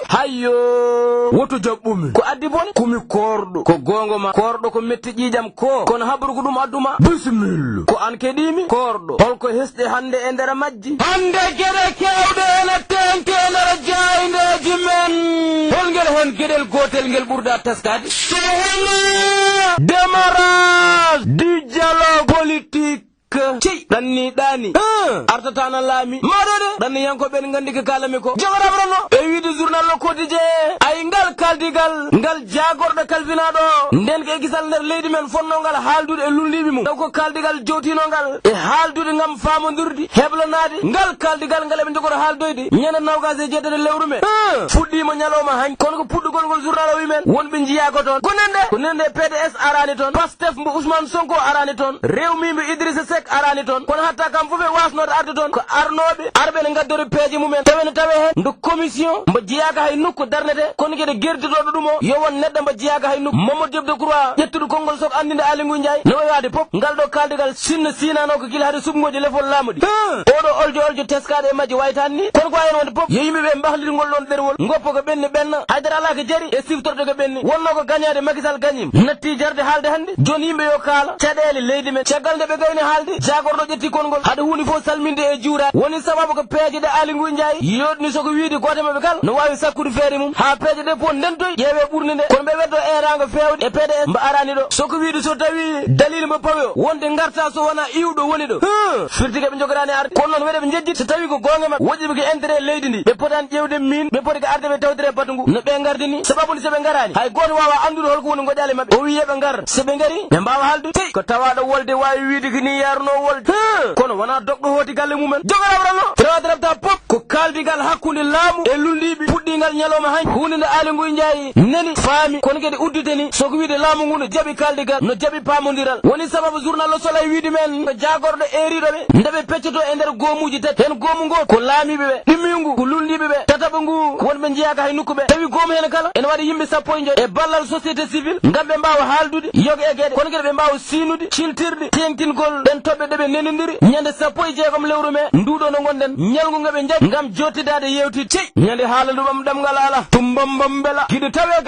hayyo woto jabbumi ko addi boni kumi kordo ko gongo ma kordo ko metti jijam ko kono habrugo dum adduma bismillah ko an kedimi kordo holko hesde hande e ndera majji hande gere kewde ene tenkele jayneji men holgel hen gedel gotel ngel burda taskade démarrage du dialogue politique ci danni dani artatana lami marode danni yanko ben ngandi ke kalami ko jogorabrano e wiide journal Le Quotidien ay ngal kaldigal ngal jagordo kalvinado nden ke gisal nder leydi men fonno ngal haldude e lullibi mum ko kaldigal jotino ngal e haldude ngam famondirdi heblanade ngal kaldigal ngal be jogoro haldoyde nyana nawgase jeddede lewru men fuddima nyaloma han kono ko puddugol gol journal o wi men wonbe jiyago ton ko nende PDS arani ton Pastef mbo Ousmane Sonko arani ton Rewmi mbo Idrissa arani ton kono hatta kam fufe wasnode arde ton ko arnobe arbe ne gaddori peeje mumen tawene tawe hen ndo commission mbo jiyaga hay nokku darnete kono kede gerdidodo dumo yo won neddo mbo jiyaga hay nokku Mamadou Diop Decroix ƴettudo konngol sok andinde Ali Ngouille Ndiaye no waade pop ngal do kaldigal sinno sinano ko gila hade subngoje lefol lamudi odo oljo teskade e majji waytanni kono ko ayen wonde pop yeyimbe be mbahlidi ngol don derwol ngoppo ko benni benna haydara ala ko jeri e siftorde ko benni wonno ko gagnade Macky Sall gagnim natti jarde halde hande joni yimbe yo kala cadele leydi men caggal de be gayni halde jagordo jetti kongol hade huuni fo salminde e juura woni sababu ko peeje de Ali Ngouille Ndiaye yodni soko wiidi gote mabbe kala no wawi sakkude feere mum ha peeje de po nentoy yewe burni de kono be weddo erango fewde e PDS mba arani do soko wiidi so tawi dalil mo pawo wonde ngarta so wona iwdo woni do firtike be jogorani arde kono non wede be jejji so tawi ko gonga mabbe wojjibe ko intérêt leydi ndi be potan ƴewde min be poti ko arde be tawdire batungu no be ngardini sababu ni se be ngarani hay goto wawa andude holko woni godale mabbe o wiye be ngar se be ngari be mbawa haldude ko tawado wolde wawi wiide ko ni yarno wolde kono wana dokdo hoti galle mumen jogorabrano tradrapta pop ko kaldigal hakkunde laamu e lullibi puddingal nyaloma han hunde Ali Ngouille Ndiaye neni faami kono kedi udditeni soko wiide laamu ngu no jabi kaldigal no jabi pamodiral woni sababu journal Le Soleil wiidi men ko jagordo eridobe ndebe peccoto e nder gomuji tet hen gomu ngo ko laamibe be dimmingu ko lullibe be tataba ngu wonbe jiyaga hay nokku be tawi gomu hen kala en wadi yimbe sappo e joy e ballal société civile ngambe mbawa haldude yoga e gede kono kedi be mbawa sinude ciltirde tengtingol den tobbe debe nenindiri nyande sappo e jeegom lewru me ndudo no gonden nyalgu ngabe jabi ngam jottidade yewti ci nyande haalandu bam damgal ala tumbam bela gidi tawe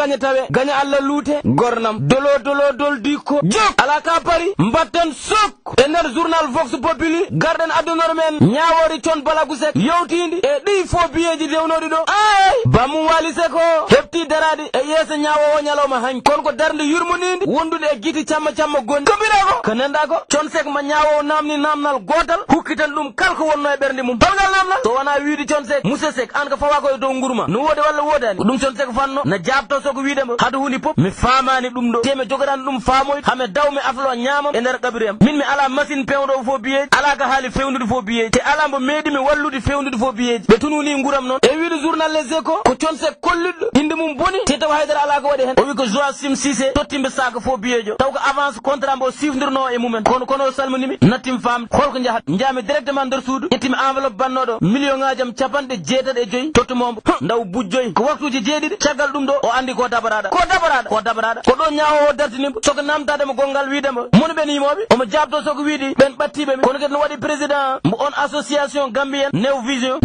ganya alla luute gornam dolo dol diko jok ala ka pari mbatten sok e nder journal Vox Populi garden adunor men nyaawori ton balagusek yewtindi e di fo biyeji dewnodi do ay bamu walise ko hepti daradi e yesa nyaawo o nyaloma han kon ko darnde yurmunindi wondude e giti camma gondi ko birako kanenda ko consek ma nyaawo namni namnal gotal hukkitan dum kalko wonno e bernde mum balgal namla to wana wiidi consek musesek an ko fawa ko do ngurma no wode walla wodani dum consek fanno na jabto soko wiidema hadu huni pop mi famani dum do teme jogoran dum famoy hame dawmi aflo nyamam e nder kabriyam min mi ala machine pewdo fo biyeji ala ka haali fewndude fo biyeji te ala mbo meedi mi wallude fewndude fo biyeji be tununi nguram non e wiidi journal Les Échos ko consek kolliddo inde mum boni te taw haydara ala ko wadi hen o wi ko Joachim Cissé tottimbe saka fo biyejo taw ko avance contrat mbo sifndirno e mumen kono salmonimi nattim fam holko jahat njami directement nder suudu yettimi enveloppe bannodo million ngajam capande jeetade e joyi tottumombo ndaw bujjoy ko waktuji jeedidi caggal dum do o andi ko dabarada ko do nyaawo dartinimbo soko namtade mo gongal wiidemo mon ben yimobe o mo jabto soko wiidi ben battibe mi kono ket no wadi président mo on association gambien new vision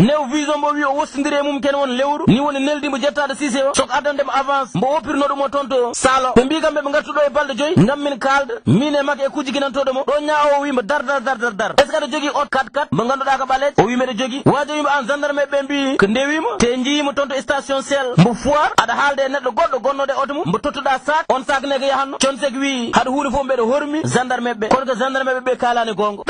mo wi o wostindire mum ken won lewru ni woni neldi mo jettade Cissé o soko addande mo avance mo opirno dum mo tonto salo be mbi kambe be ngartudo e balde joyi ngam min kalda mine mak e kuji ginantodo mo do nyaawo wi mo dar est ce que do jogi ot 4x4 mo ganduda ka balé o wi me do jogi wajo wi an gendarme be mbi ko ndewimo te njimo tonto station sel mo foire ada halde neddo goddo gonnode oto mum mo tottuda sak on sak ne ga yahanno consek wi hadu huuri fo be do hormi gendarme be kono ko gendarme be kalani gongo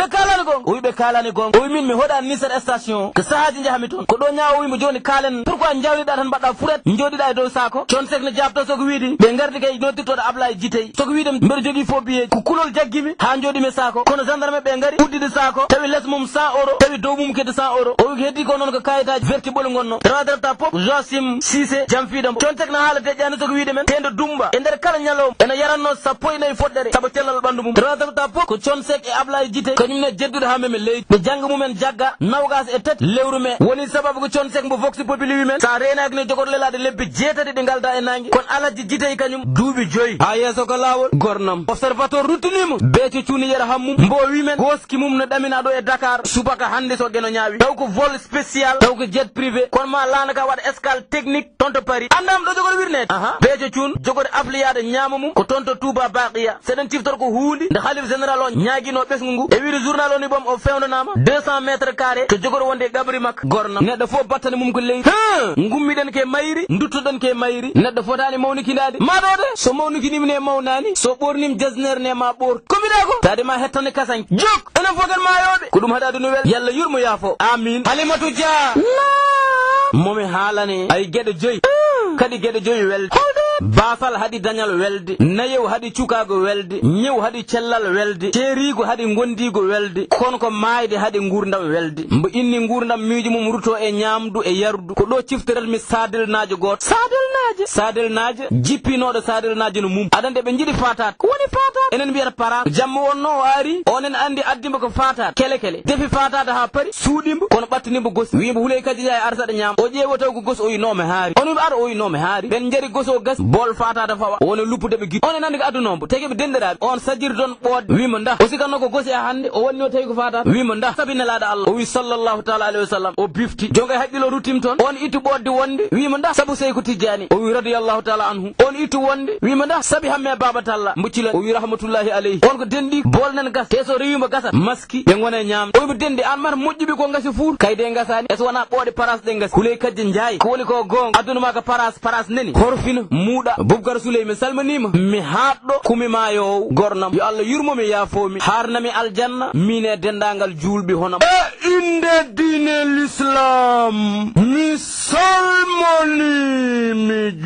o wi be kalani gongo o wi min mi hoda nisar station ko sahaji jahami ton ko do nyaawo wi mo joni kalen pourquoi njawlida tan badda furet njodida e dow sako consek ne jabto soko wiidi be gardi kay no tittodo Ablaye Jitey soko wiidem mber jogi fo biye ko kulol jaggimi ha njodi me sako kono gendarme be ngari uddide sako tawi les mum 100 euro tawi dow mum kedi 100 euro o wi heddi ko non ko kayitaji vertibol gonno tradrapta pop Joachim Cissé jamfidam consek na haala tejjani soko wiide men tendo dumba e nder kala nyalom ena yaranno sappo e nayi foddere sabo tellal bandu mum tradrapta pop ko consek e Ablaye Jitey kanyum ne jeddude ha meme leydi be janga mumen jagga nawgas e tet lewru me woni sababu ko con sek mbo vox populi wimen sa renaki ne jogor lelade lebbi jeetati ɗi galda e nangi kon alaji jitayi kañum duuɓi joyi ha yeeso ko lawol gornam observateur ruttinimo Bethio cuuni yera hammum mbo wimen hoski mum no ɗamina ɗo e Dakar subaka hande so geno ñaawi taw ko vol spécial taw ko jet privé kono ma lanaka waɗa escale technique tonto Paris andam ɗo jogor wirnede Bethio cuun jogori afliyade ñaama mum ko tonto Touba Baqiya seɗen ciftor ko huundi nde khalife général o ñaguino ɓesgu ngu e wiide journal o ni bom o fewnanama 200 métres carré to jogori wonde gabri makko gornam neɗɗo fof battane mum ko leydi gummiɗen ke mayri duttoɗen ke mayri neɗɗo fotani mawnikindade maɗode so mawnikinimi ne mawnani so ɓornim jasner ne ma ɓor komiɗa ko tade ma hettane kasañ jok enen fof ken mayoɓe ko ɗum haɗade no wel yalla yurmo yaafo amin Halimatu Dia momi haalane ay gueɗe joyi kadi gueɗe joyi welde baafal haɗi dañal welde nayew haɗi cukago welde ñew haɗi cellal welde ceerigo haɗi gondigo welde kono ko maayde haɗi gurdam welde mbo inni gurdam miijo mum ruto e ñamdu e yardu ko ɗo ciftiratmi sadelnajo goto sadelnajo jippinoɗo sadelnajo no mum aɗa nde ɓe jiiɗi fatat ko woni fatat enen mbiyata parat jamma wonno o ari onen andi addimba ko fatat kele defi fatata ha paari suuɗimbo kono ɓattinimbo gosi wimbo huley kadi ya arsaɗa ñam o ƴeewo taw ko gosi o yinome haari on wimɓe aɗa o yinome haari ɓen jari gosi o gasi bol fatata fawa woni luppude ɓe giɗ onen andi ko adunombo tagi ɓe denderaɓe on sajiri don ɓoodde wimo nda o sikanno ko gosi a hande o wonni o tawi ko fatata wimo nda sabi nelaɗo Allah o wi sallallahu taala alayhi wa sallam o bifti jonga e haqqilo ruttim toon on ittu ɓodde wonde wimo nda sabu sey ko tijjani o wi radiyallahu taala anhu on ittu wonde wimo nda sabi hamme baba talla mbuccila o wi rahmatullahi alayhi on ko dendi bolnen gas te so rewimo gasat maski ɓe gone ñamde o wimo dendi an mata moƴƴuɓe ko gasi fuur kayde gasani e so wona ɓoode paras ɗe gasi huley kajje jaayi ko woni ko gonga aduna ma ko paras neni horfina muuɗa Bubkar Souley mi salminima mi haɗɗo kumimayow gornam yo Allah yurmomi yaafomi harnami aljanna min e dendagal julɓe honam e inde diine l'islam mi salmoni mi